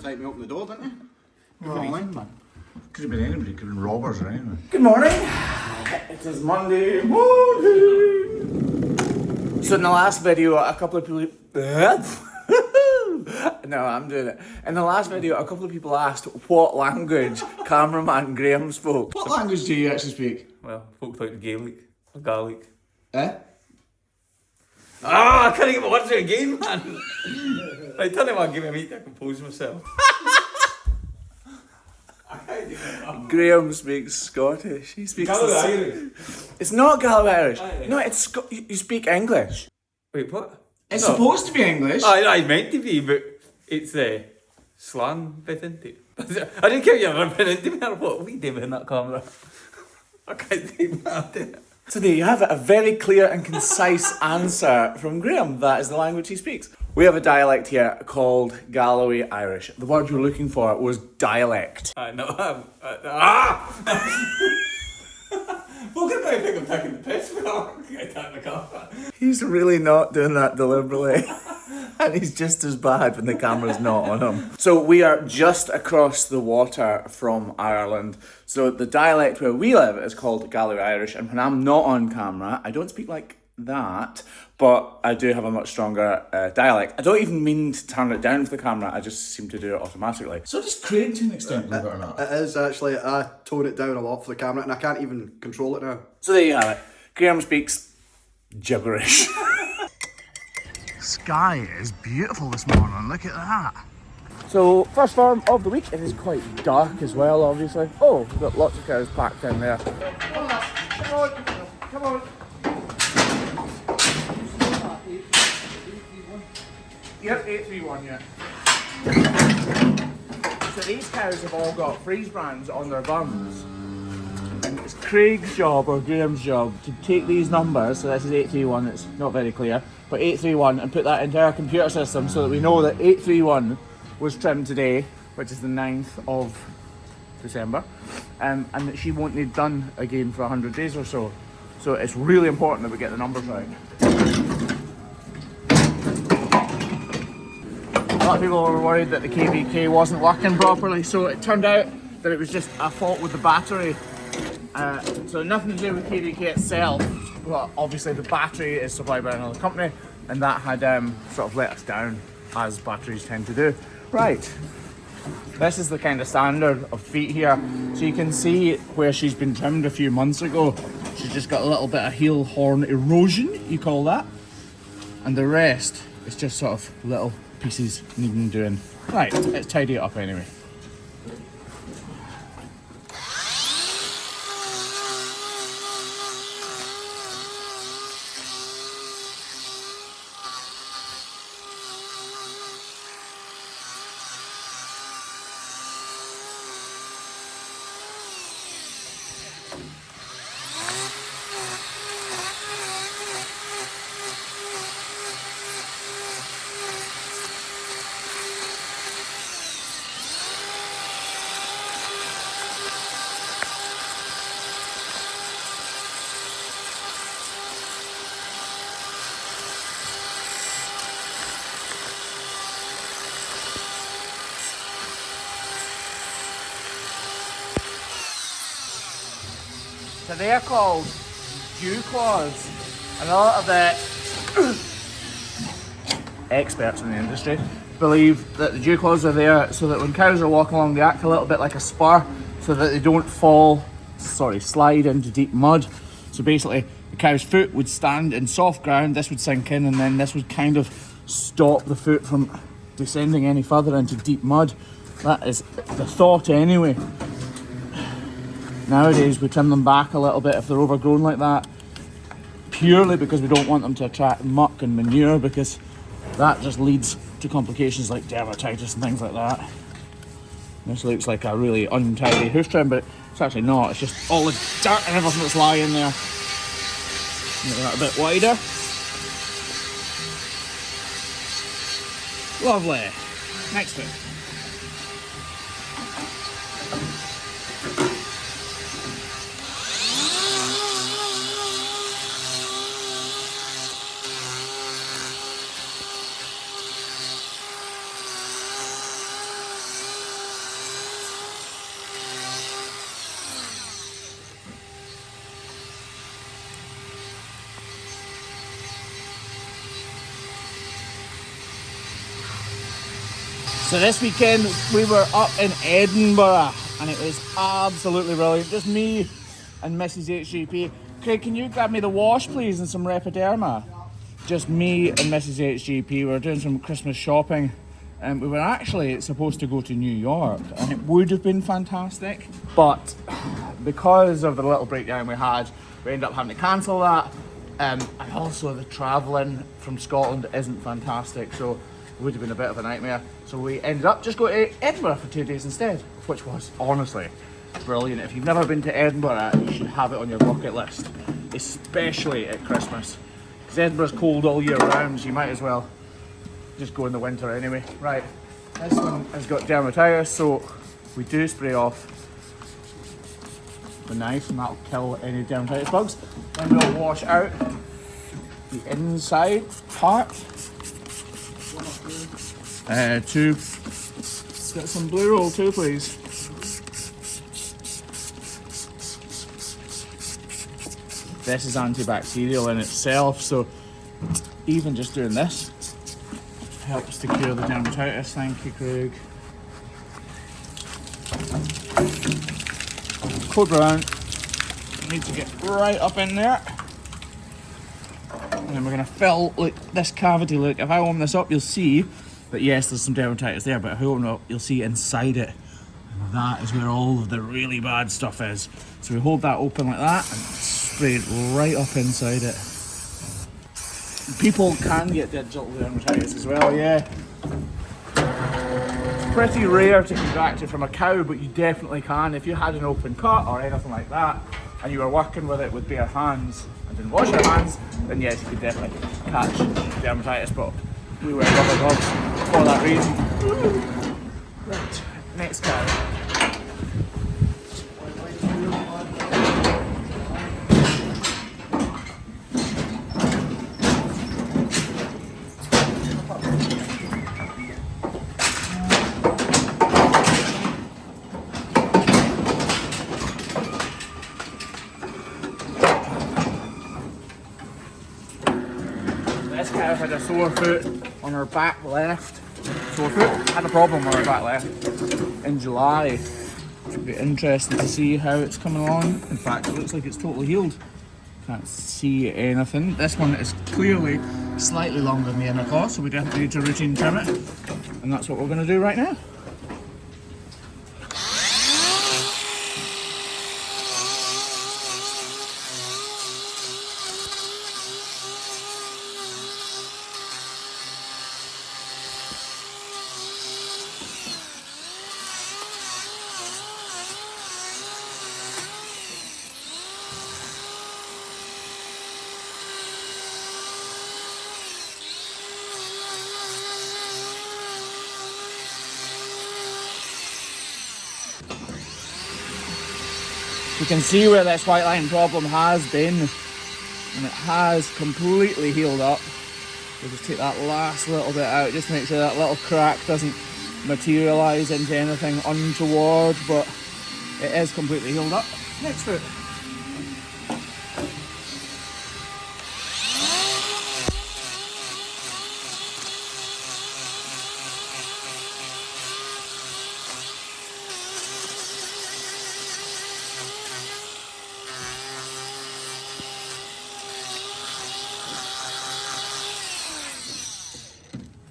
type me open the door, didn't you? Well, man. Could have been anybody, could have been robbers or anything. Good morning. It is Monday morning. So in the last video, a couple of people... No, I'm doing it. In the last video, a couple of people asked what language cameraman Graeme spoke. What language do you actually speak? Well, folk talk Gaelic or Gaelic. Eh? Ah, I can't get my words out again, man. Right, tell me what, give me a minute to compose myself. I can't do that. Graeme speaks Scottish. He speaks Galway Irish. It's not Galway Irish. Aye. No, it's you speak English. Wait, what? It's No. supposed to be English. I meant to be, but it's slang bit into it. I didn't care you ever been into me or what are you doing in that camera? I can't take that. So there you have it, a very clear and concise answer from Graeme. That is the language he speaks. We have a dialect here called Galloway Irish. The word you were looking for was dialect. I know. Folk are going to think I'm taking the piss, but I'm going to take the camera. He's really not doing that deliberately. And he's just as bad when the camera's not on him. So we are just across the water from Ireland. So the dialect where we live is called Galloway Irish. And when I'm not on camera, I don't speak like that, but I do have a much stronger dialect. I don't even mean to turn it down for the camera, I just seem to do it automatically. So does Craig to an extent, believe it or not. It is actually, I tone it down a lot for the camera and I can't even control it now. So there you have it. Graeme speaks gibberish. Sky is beautiful this morning, look at that. So, first farm of the week, it is quite dark as well, obviously. Oh, we've got lots of cows packed in there. Come on, come on. Yep, 831, yeah. So these cows have all got freeze brands on their bums. And it's Craig's job or Graeme's job to take these numbers, so this is 831, it's not very clear, but 831, and put that into our computer system so that we know that 831 was trimmed today, which is the 9th of December, and that she won't need done again for 100 days or so. So it's really important that we get the numbers right. A lot of people were worried that the KVK wasn't working properly, so it turned out that it was just a fault with the battery. So nothing to do with KVK itself, but obviously the battery is supplied by another company, and that had sort of let us down, as batteries tend to do. Right, this is the kind of standard of feet here. So you can see where she's been trimmed a few months ago. She's just got a little bit of heel horn erosion, you call that, and the rest is just sort of little pieces needing doing. Right, let's tidy it up anyway. So they are called dew claws, and a lot of the experts in the industry believe that the dew claws are there so that when cows are walking along they act a little bit like a spur so that they don't slide into deep mud. So basically the cow's foot would stand in soft ground, this would sink in, and then this would kind of stop the foot from descending any further into deep mud. That is the thought anyway. Nowadays we trim them back a little bit if they're overgrown like that, purely because we don't want them to attract muck and manure, because that just leads to complications like dermatitis and things like that. This looks like a really untidy hoof trim, but it's actually not, it's just all the dirt and everything that's lying there. Make that a bit wider. Lovely. Next bit. So this weekend we were up in Edinburgh and it was absolutely brilliant. Just me and Mrs. HGP. Craig, can you grab me the wash please and some Repoderma? Just me and Mrs. HGP. We were doing some Christmas shopping and we were actually supposed to go to New York and it would have been fantastic, but because of the little breakdown we had, we ended up having to cancel that. And also the travelling from Scotland isn't fantastic, so it would have been a bit of a nightmare. So we ended up just going to Edinburgh for 2 days instead, which was honestly brilliant. If you've never been to Edinburgh, you should have it on your bucket list, especially at Christmas. Because Edinburgh's cold all year round, so you might as well just go in the winter anyway. Right, this one has got dermatitis, so we do spray off the knife and that'll kill any dermatitis bugs. Then we'll wash out the inside part. Two. Get some blue roll too, please. This is antibacterial in itself, so even just doing this helps to cure the dermatitis. Thank you, Craig. Code round. Need to get right up in there. And then we're going to fill this cavity. Look, if I open this up, you'll see that yes, there's some dermatitis there, but if I open it up, you'll see inside it. And that is where all of the really bad stuff is. So we hold that open like that and spray it right up inside it. People can get digital dermatitis as well, yeah. It's pretty rare to contract it from a cow, but you definitely can. If you had an open cut or anything like that, and you were working with it with bare hands and didn't wash your hands, then yes, you could definitely catch dermatitis, but we wear rubber gloves for that reason. Right, next cow. This cow had a sore foot on her back left. Sore foot, had a problem on her back left in July. It'd be interesting to see how it's coming along. In fact, it looks like it's totally healed. Can't see anything. This one is clearly slightly longer than the inner claw, so we definitely need to routine trim it. And that's what we're going to do right now. You can see where this white line problem has been, and it has completely healed up. We'll just take that last little bit out just to make sure that little crack doesn't materialise into anything untoward, but it is completely healed up. Next foot.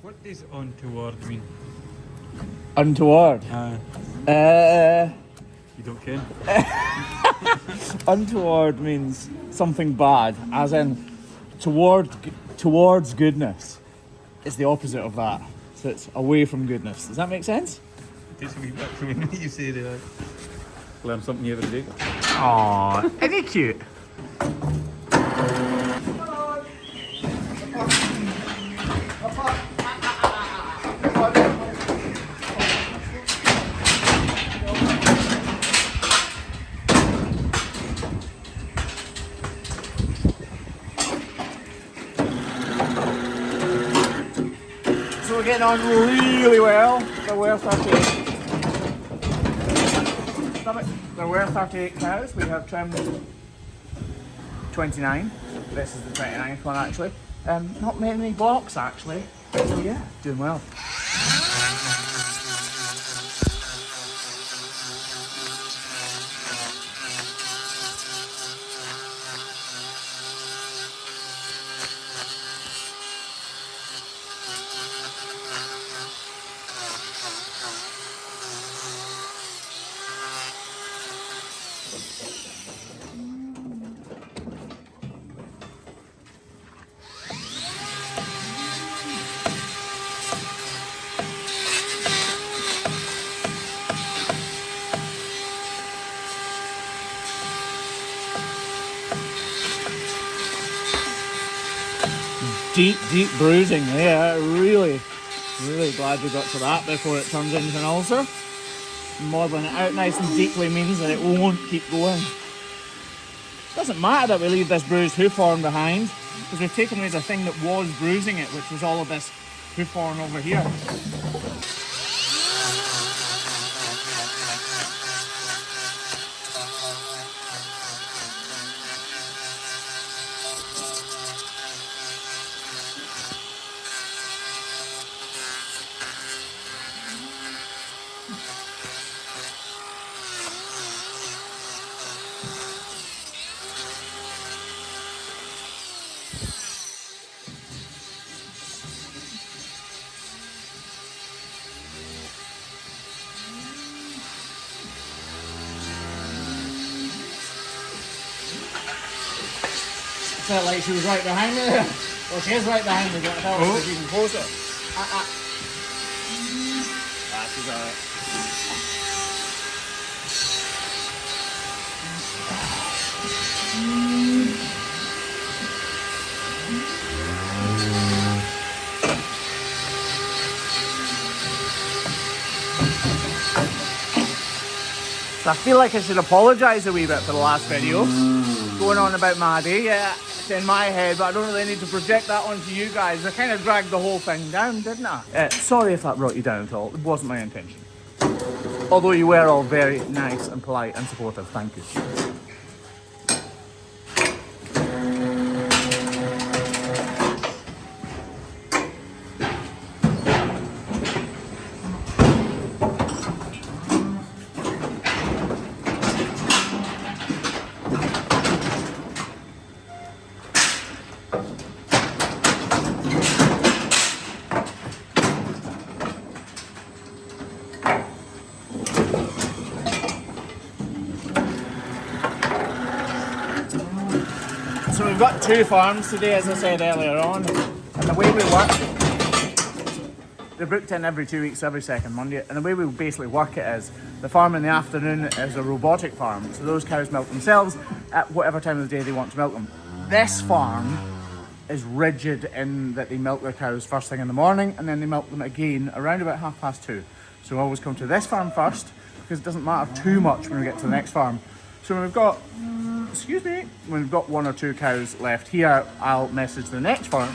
What does untoward mean? Untoward? You don't care? Untoward means something bad, as in towards goodness. It's the opposite of that. So it's away from goodness. Does that make sense? It takes a wee bit for me when you say that. Learn something new every day. Aww, isn't he cute? So we're getting on really well. There were 38. Stop it. There were 38 cows. We have trimmed 29. This is the 29th one actually. Not many blocks actually. So yeah, doing well. deep bruising there. Really glad we got to that before it turns into an ulcer. Modelling it out nice and deeply means that it won't keep going. Doesn't matter that we leave this bruised hoof horn behind, because we've taken away the thing that was bruising it, which was all of this hoof horn over here. Felt like she was right behind me there. Well, she is right behind me, but I felt like she was even closer. She's alright. So I feel like I should apologise a wee bit for the last video. Going on about Maddie, yeah. In my head, but I don't really need to project that onto you guys. I kind of dragged the whole thing down, didn't I? Sorry if that brought you down at all. It wasn't my intention. Although you were all very nice and polite and supportive. Thank you. So we've got 2 farms today, as I said earlier on, and the way we work, they're booked in every 2 weeks, every second Monday, and the way we basically work it is, the farm in the afternoon is a robotic farm, so those cows milk themselves at whatever time of the day they want to milk them. This farm is rigid in that they milk their cows first thing in the morning, and then they milk them again around about 2:30. So we always come to this farm first, because it doesn't matter too much when we get to the next farm. So when we've got, when we've got 1 or 2 cows left here, I'll message the next farm.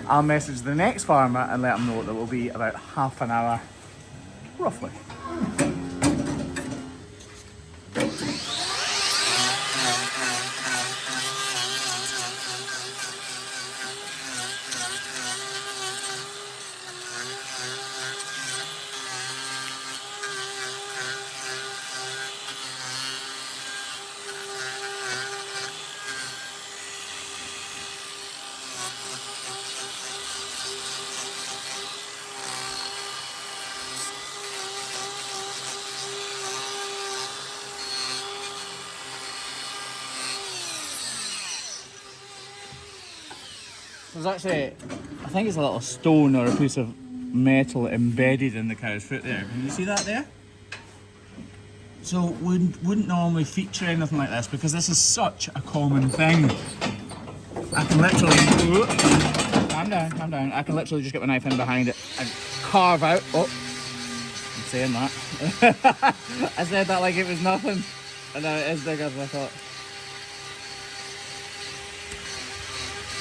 I'll message the next farmer and let them know that it will be about half an hour, roughly. There's actually, I think it's a little stone or a piece of metal embedded in the cow's foot there. Can you see that there? So we wouldn't normally feature anything like this because this is such a common thing. I can literally, calm down. I can literally just get my knife in behind it and carve out, I'm saying that. I said that like it was nothing, and now it is bigger than I thought.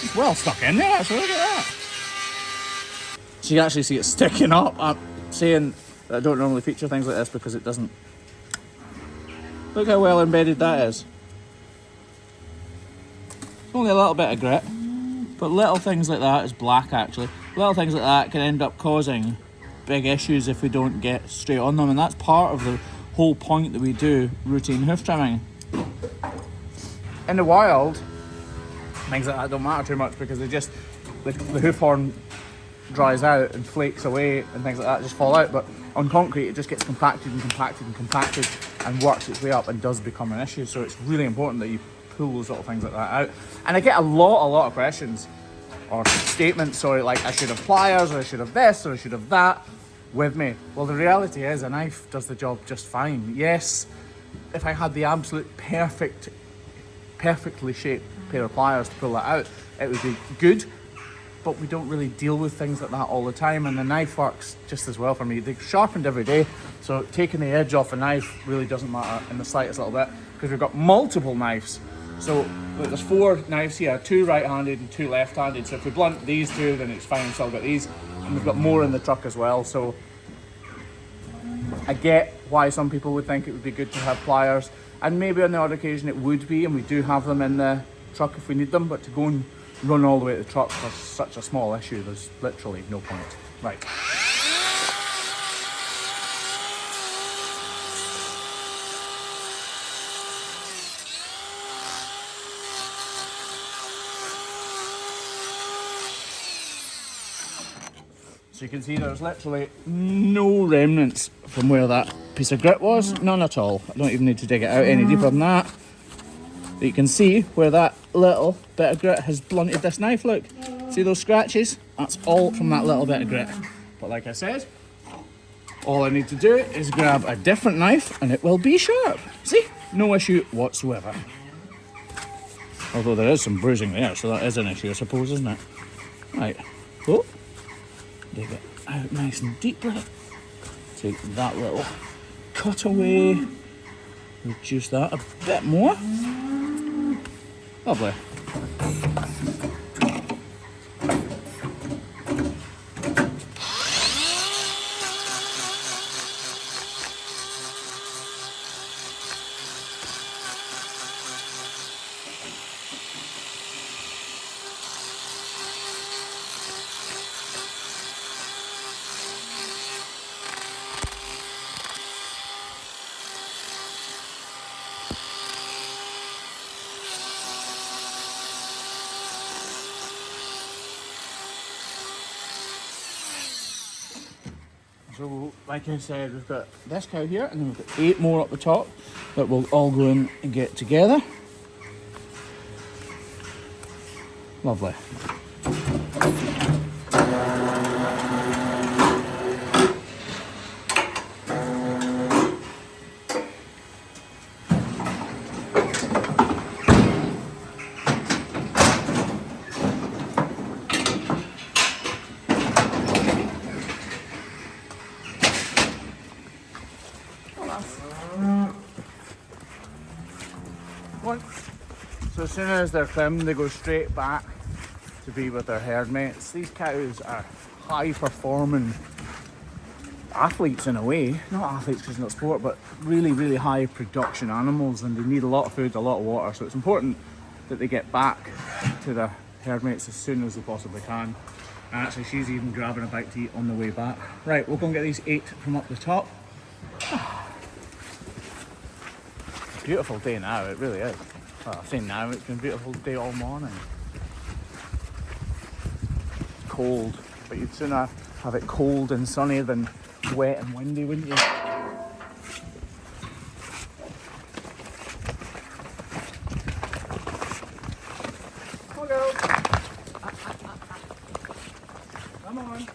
It's well stuck in there actually, look at that. So you can actually see it sticking up. I'm saying that I don't normally feature things like this because it doesn't. Look how well embedded that is. It's only a little bit of grit, but little things like that is black actually. Little things like that can end up causing big issues if we don't get straight on them, and that's part of the whole point that we do routine hoof trimming. In the wild, things like that don't matter too much because they just, the hoof horn dries out and flakes away and things like that just fall out, but on concrete it just gets compacted and works its way up and does become an issue. So it's really important that you pull those little things like that out. And I get a lot of questions or statements, sorry, like I should have pliers or I should have this or I should have that with me. Well, the reality is a knife does the job just fine. Yes, if I had the absolute perfectly shaped pair of pliers to pull that out, it would be good. But we don't really deal with things like that all the time, and the knife works just as well for me. They're sharpened every day, so taking the edge off a knife really doesn't matter in the slightest little bit, because we've got multiple knives. So look, there's 4 knives here, 2 right-handed and 2 left-handed. So if we blunt these 2, then it's fine, still got these. And we've got more in the truck as well, so I get why some people would think it would be good to have pliers, and maybe on the odd occasion it would be, and we do have them in the truck if we need them, but to go and run all the way to the truck for such a small issue, there's literally no point. Right. So you can see there's literally no remnants from where that piece of grit was, none at all. I don't even need to dig it out any deeper than that. But you can see where that little bit of grit has blunted this knife, look. See those scratches? That's all from that little bit of grit. But like I said, all I need to do is grab a different knife and it will be sharp. See? No issue whatsoever. Although there is some bruising there, so that is an issue, I suppose, isn't it? Right. Oh. Dig it out nice and deeply. Take that little cut away. Reduce that a bit more. Lovely. So, like I said, we've got this cow here, and then we've got 8 more up the top that will all go in and get together. Lovely. So as soon as they're trimmed, they go straight back to be with their herd mates. These cows are high performing athletes in a way. Not athletes because it's not sport, but really, really high production animals, and they need a lot of food, a lot of water. So it's important that they get back to their herd mates as soon as they possibly can. And actually she's even grabbing a bite to eat on the way back. Right, we'll go and get these 8 from up the top. Beautiful day now, it really is. Well, I say now, it's been a beautiful day all morning. Cold, but you'd sooner have it cold and sunny than wet and windy, wouldn't you? Come on, girl. Come on.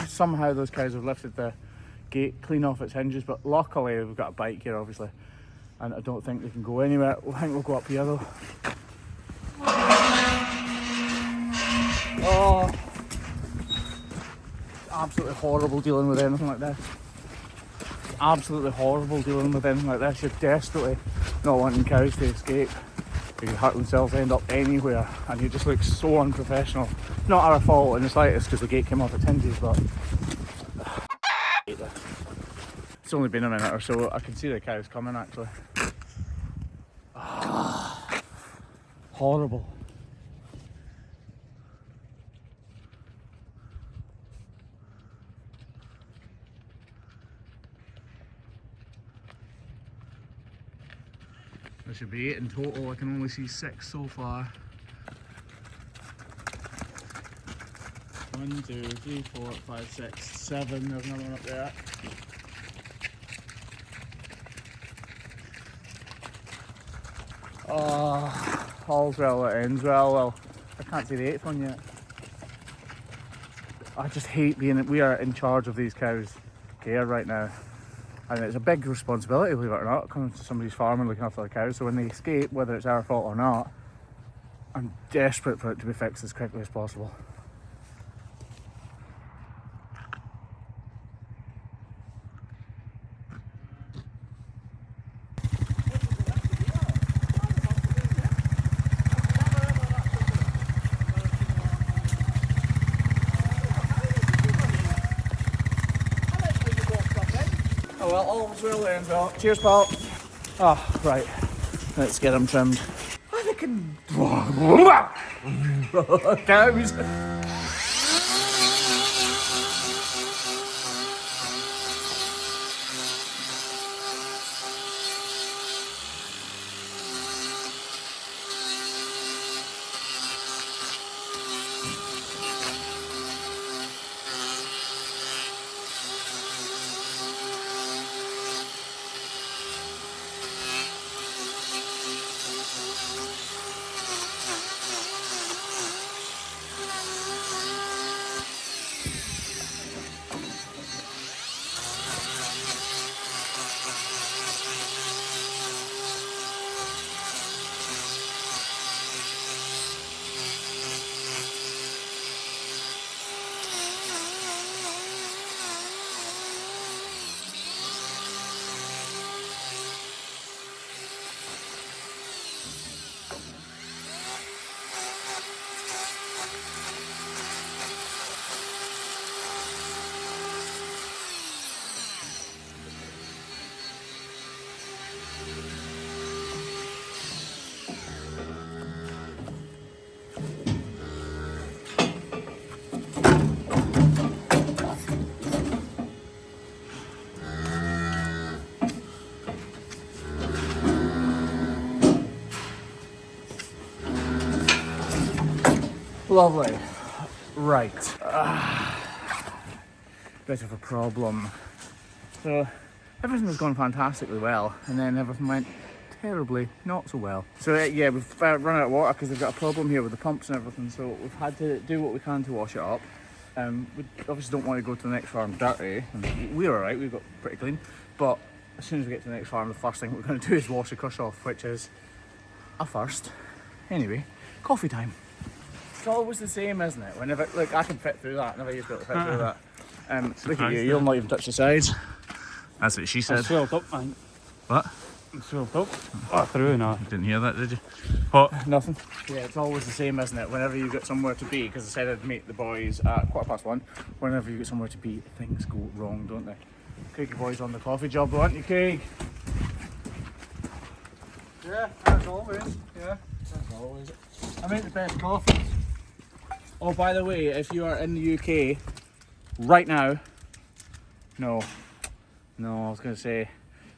Somehow those cows have lifted the gate clean off its hinges, but luckily we've got a bike here obviously, and I don't think they can go anywhere. I think we'll go up here though. Oh, it's absolutely horrible dealing with anything like this. It's absolutely horrible dealing with anything like this. You're desperately not wanting cows to escape. They could hurt themselves, end up anywhere, and you just look so unprofessional. Not our fault in the slightest because the gate came off its hinges, but it's only been a minute or so. I can see the cows coming actually. Horrible. There should be 8 in total. I can only see 6 so far. 1, 2, 3, 4, 5, 6, 7. There's another one up there. Oh, all's well that ends well. Well, I can't see the 8th one yet. I just hate we are in charge of these cows' care right now. And it's a big responsibility, believe it or not, coming to somebody's farm and looking after the cows. So when they escape, whether it's our fault or not, I'm desperate for it to be fixed as quickly as possible. Oh well, all's well that ends well. Cheers, pal. Ah, right. Let's get them trimmed. I can. Cows. Lovely. Right. Bit of a problem. So everything was going fantastically well, and then everything went terribly not so well. So yeah, we've run out of water because they've got a problem here with the pumps and everything. So we've had to do what we can to wash it up. We obviously don't want to go to the next farm dirty. We're alright, we've got pretty clean. But as soon as we get to the next farm, the first thing we're going to do is wash the crush off, which is a first. Anyway, coffee time. It's always the same, isn't it? Whenever, look, I can fit through that. Never used to be able to fit through that. Look at you, you'll not even touch the sides. That's what she said. I swelled up, man. What? I swelled up. Oh, through now. Didn't hear that, did you? What? Nothing. Yeah, it's always the same, isn't it? Whenever you get somewhere to be, because I said I'd meet the boys at 1:15. Whenever you get somewhere to be, things go wrong, don't they? Craig, your boy's on the coffee job, aren't you, Craig? Yeah, as always. Yeah, as always. I make the best coffees. Oh, by the way, if you are in the UK right now, no, I was going to say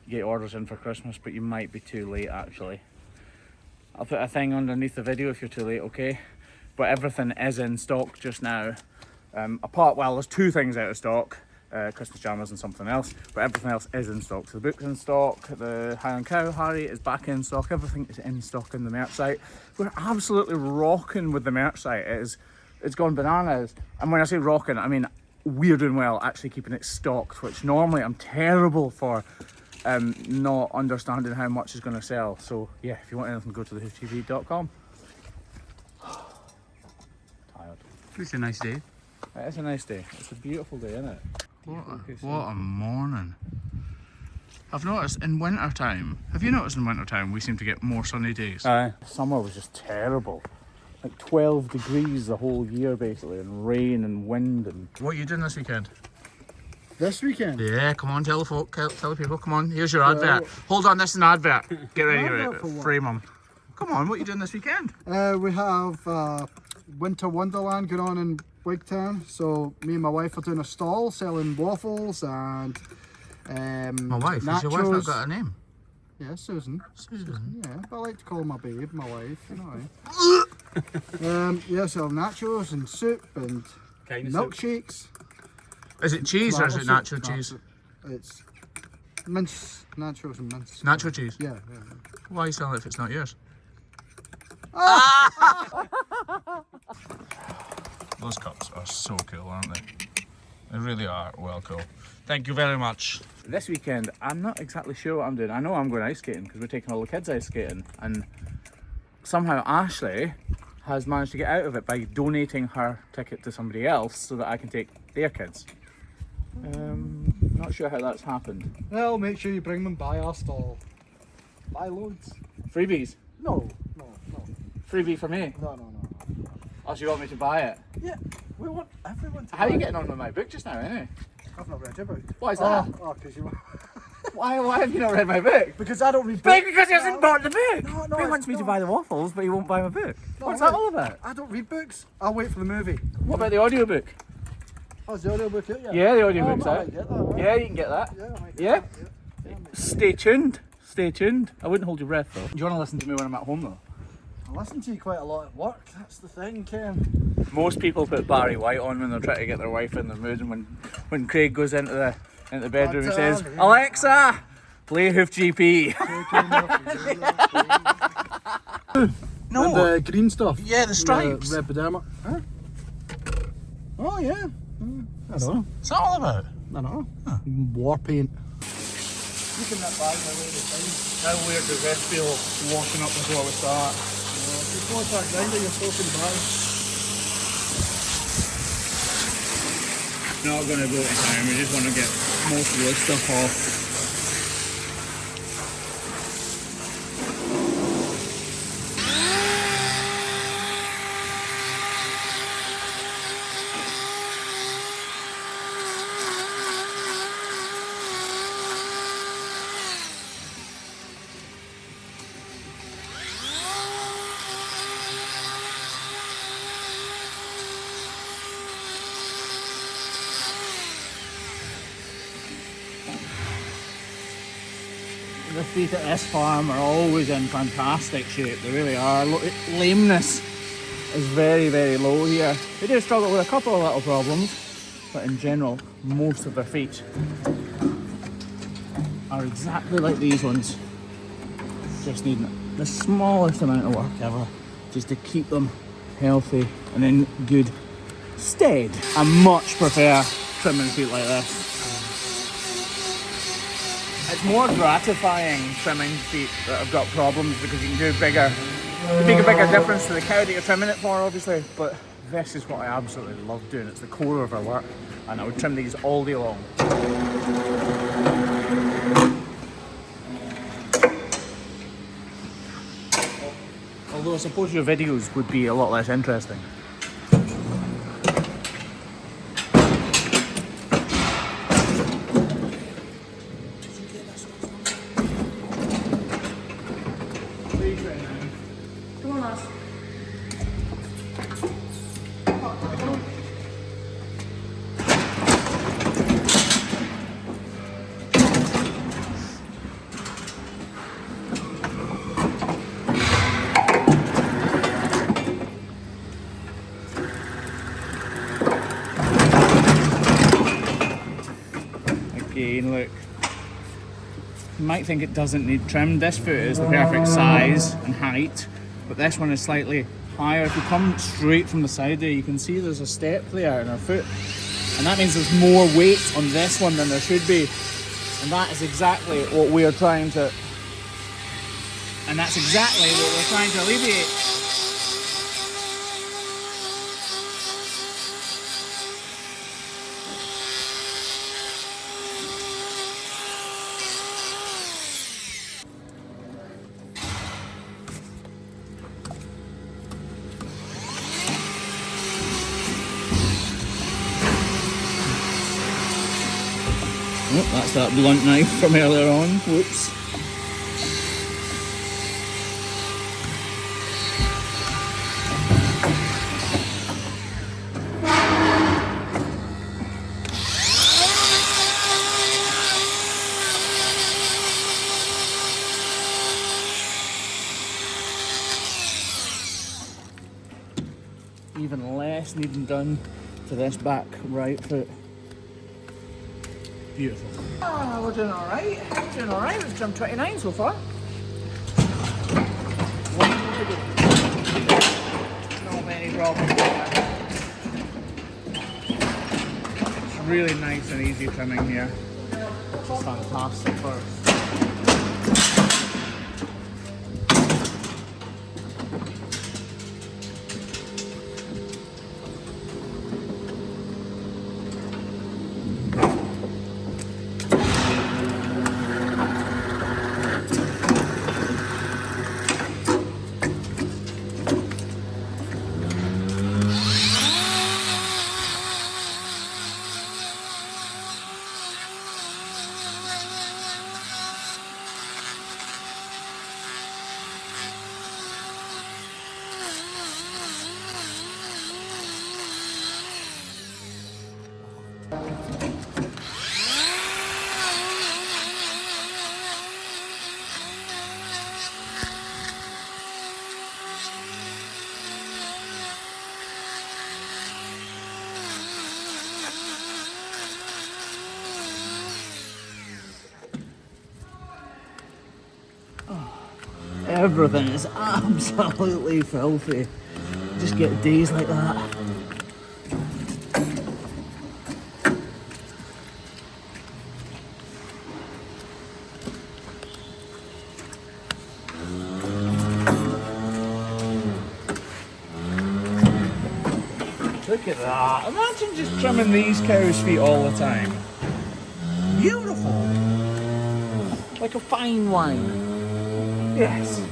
you get orders in for Christmas, but you might be too late actually. I'll put a thing underneath the video if you're too late, okay? But everything is in stock just now. Well, there's two things out of stock, Christmas jammers and something else, but everything else is in stock. So the book's in stock, the Highland Cow Harry is back in stock, everything is in stock in the merch site. We're absolutely rocking with the merch site. It's gone bananas. And when I say rocking, I mean we're doing well actually keeping it stocked, which normally I'm terrible for not understanding how much is going to sell. So yeah, if you want anything, go to thehoofgp.com. Tired. It's a nice day. It is a nice day. It's a beautiful day, isn't it? What a morning. I've noticed in winter time, have you noticed in winter time we seem to get more sunny days? Aye. Summer was just terrible. Like 12 degrees the whole year basically, and rain and wind and... What are you doing this weekend? This weekend? Yeah, come on, tell the folk, tell the people, come on, here's your advert. Hold on, this is an advert. Get ready, Advert for what? frame them. Come on, what are you doing this weekend? We have Winter Wonderland going on in Wigtown. So me and my wife are doing a stall selling waffles and My wife, has your wife not got a name? Yeah, Susan. Susan. Yeah, but I like to call her my babe, my wife, you know. Yeah, selling nachos and soup and milkshakes. Is it cheese or is it Tomato natural soup. cheese? It's mince, nachos and mince. Natural cheese? Yeah. Why are you selling it if it's not yours? Those cups are so cool, aren't they? They really are well cool. Thank you very much. This weekend, I'm not exactly sure what I'm doing. I know I'm going ice skating because we're taking all the kids ice skating, and somehow Ashley has managed to get out of it by donating her ticket to somebody else so that I can take their kids. Not sure how that's happened. Well, make sure you bring them by our stall. Buy loads. Freebies? No. Freebie for me? No. Oh, so you want me to buy it? Yeah, we want everyone to How are buy you it. getting on with my book just now, anyway? I've not read your book. Why is that? Oh, because you... Why have you not read my book? Because I don't read books. Because he hasn't bought the book! No, He it's wants me to not. buy the waffles, but he won't buy my book. No, What's wait. that all about? I don't read books. I'll wait for the movie. What about the audiobook? Oh, is the audiobook out yet? Yeah, the Oh, audiobook's I out. might get that, right? Yeah, you can get that. Yeah, I might get Yeah? that. Yeah, I might get Stay tuned. Stay tuned. I wouldn't hold your breath though. Do you want to listen to me when I'm at home though? I listen to you quite a lot at work, that's the thing, Ken. Most people put Barry White on when they're trying to get their wife in their mood, and when Craig goes into the bedroom and says, yeah. Alexa, play Hoof GP. No. And the green stuff. Yeah, the stripes. The red pajama. Huh? Oh, yeah. I don't know. What's that all about? I don't know. War paint. Keeping that bag my way to time. How weird does this feel walking up before we start? Just go back down to your soaking bag. Not going to go to town, we just want to get most of this stuff off. The feet at this farm are always in fantastic shape, they really are. Lameness is very, very low here. They do struggle with a couple of little problems, but in general, most of their feet are exactly like these ones. Just needing the smallest amount of work ever, just to keep them healthy and in good stead. I much prefer trimming feet like this. It's more gratifying trimming feet that have got problems because you can do make a bigger difference to the cow that you're trimming it for, obviously. But this is what I absolutely love doing. It's the core of our work, and I would trim these all day long. Although I suppose your videos would be a lot less interesting. Again, look. You might think it doesn't need trimmed. This foot is the perfect size and height, but this one is slightly higher. If you come straight from the side there, you can see there's a step there in our foot, and that means there's more weight on this one than there should be, and that is exactly what we're trying to alleviate. Oh, that's that blunt knife from earlier on. Whoops. Even less needing done to this back right foot. Beautiful. Ah, we're doing alright. We're doing alright. We've jumped 29 so far. One more to go. Not many problems there. It's really nice and easy trimming here. It's fantastic first. Everything is absolutely filthy. Just get days like that. Look at that. Imagine just trimming these cows' feet all the time. Beautiful. Like a fine wine. Yes.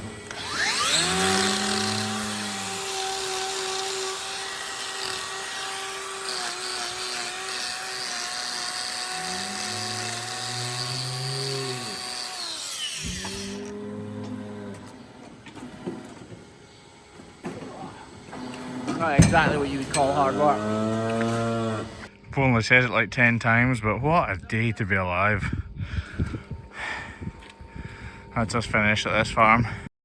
Not exactly what you would call hard work. I've only said it like 10 times, but what a day to be alive. That's us finished at this farm.